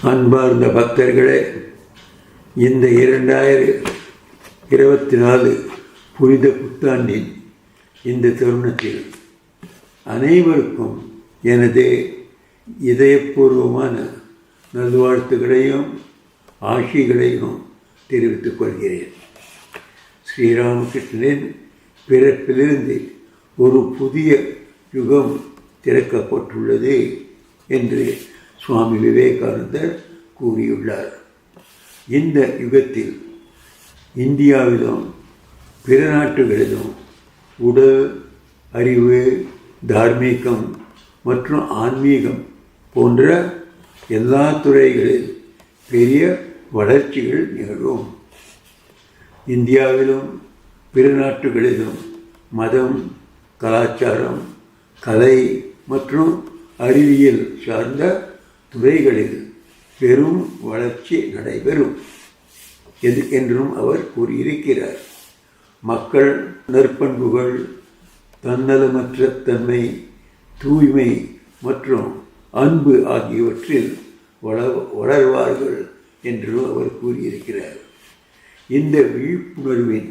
அன்பார்ந்த பக்தர்களே, இந்த 2024 புனித புத்தாண்டின் இந்த தருணத்தில் அனைவருக்கும் எனது இதயபூர்வமான நல்வாழ்த்துக்களையும் ஆசிகளையும் தெரிவித்துக் கொள்கிறேன். ஸ்ரீராமகிருஷ்ணனின் பிறப்பிலிருந்து ஒரு புதிய யுகம் திறக்கப்பட்டுள்ளது என்று சுவாமி விவேகானந்தர் கூறியுள்ளார். இந்த யுகத்தில் இந்தியாவிலும் பிற நாட்டுகளிலும் உடல், அறிவு, தார்மீகம் மற்றும் ஆன்மீகம் போன்ற எல்லா துறைகளில் பெரிய வளர்ச்சிகள் நிகழும். இந்தியாவிலும் பிற நாட்டுகளிலும் மதம், கலாச்சாரம், கலை மற்றும் அறிவியல் சார்ந்த துறைகளில் பெரும் வளர்ச்சி நடைபெறும் என்றும் அவர் கூறியிருக்கிறார். மக்கள் நற்பண்புகள், தன்னலமற்ற தன்மை, தூய்மை மற்றும் அன்பு ஆகியவற்றில் வளர்வார்கள் என்றும் அவர் கூறியிருக்கிறார். இந்த விழிப்புணர்வின்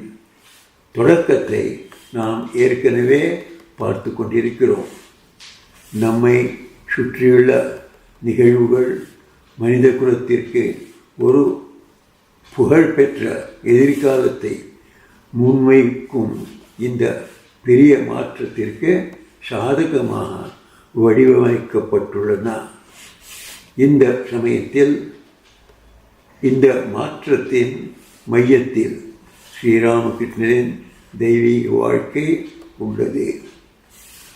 தொடக்கத்தை நாம் ஏற்கனவே பார்த்து கொண்டிருக்கிறோம். நம்மை சுற்றியுள்ள நிகழ்வுகள் மனித குலத்திற்கு ஒரு புகழ்பெற்ற எதிர்காலத்தை முன்வைக்கும் இந்த பெரிய மாற்றத்திற்கு சாதகமாக வடிவமைக்கப்பட்டுள்ளன. இந்த சமயத்தில் இந்த மாற்றத்தின் மையத்தில் ஸ்ரீராமகிருஷ்ணரின் தெய்வீக வாழ்க்கை உள்ளது.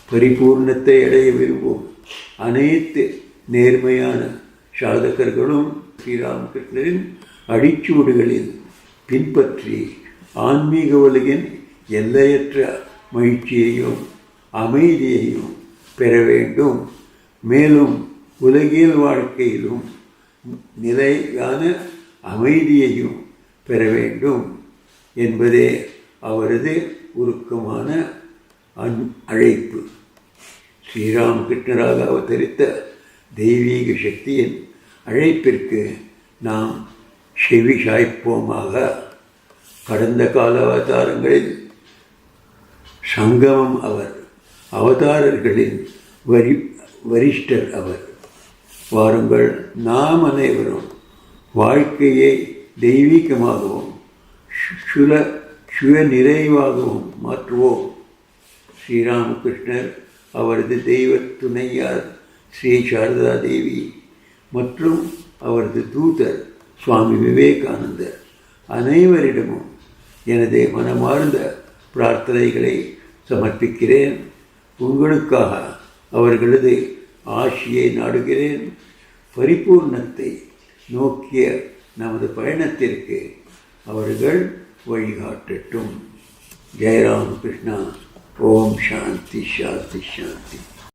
பரிபூர்ணத்தை அடைய விரும்பும் அனைத்து நேர்மையான சாதகர்களும் ஸ்ரீராமகிருஷ்ணரின் அடிச்சூடுகளில் பின்பற்றி ஆன்மீக உலகின் எல்லையற்ற மகிழ்ச்சியையும் அமைதியையும் பெற வேண்டும். மேலும் உலகியல் வாழ்க்கையிலும் நிலையான அமைதியையும் பெற வேண்டும் என்பதே அவரது உருக்கமான அழைப்பு. ஸ்ரீராமகிருஷ்ணராக அவதரித்த தெய்வீக சக்தியின் அழைப்பிற்கு நாம் செவி சாய்ப்போமாக. கடந்த கால அவதாரங்களில் சங்கமம் அவர், அவதாரர்களின் வரிஷ்டர் அவர். வாருங்கள், நாம் அனைவரும் வாழ்க்கையை தெய்வீகமாகவும் சுய நிறைவாகவும் மாற்றுவோம். ஸ்ரீராமகிருஷ்ணர், அவரது தெய்வ துணையார் ஸ்ரீ சாரதா தேவி மற்றும் அவரது தூதர் சுவாமி விவேகானந்தர் அனைவரிடமும் எனது மனமார்ந்த பிரார்த்தனைகளை சமர்ப்பிக்கிறேன். உங்களுக்காக அவர்களது ஆசியை நாடுகிறேன். பரிபூர்ணத்தை நோக்கிய நமது பயணத்திற்கு அவர்கள் வழிகாட்டட்டும். ஜெயராமகிருஷ்ணா. ஓம் சாந்தி சாந்தி சாந்தி.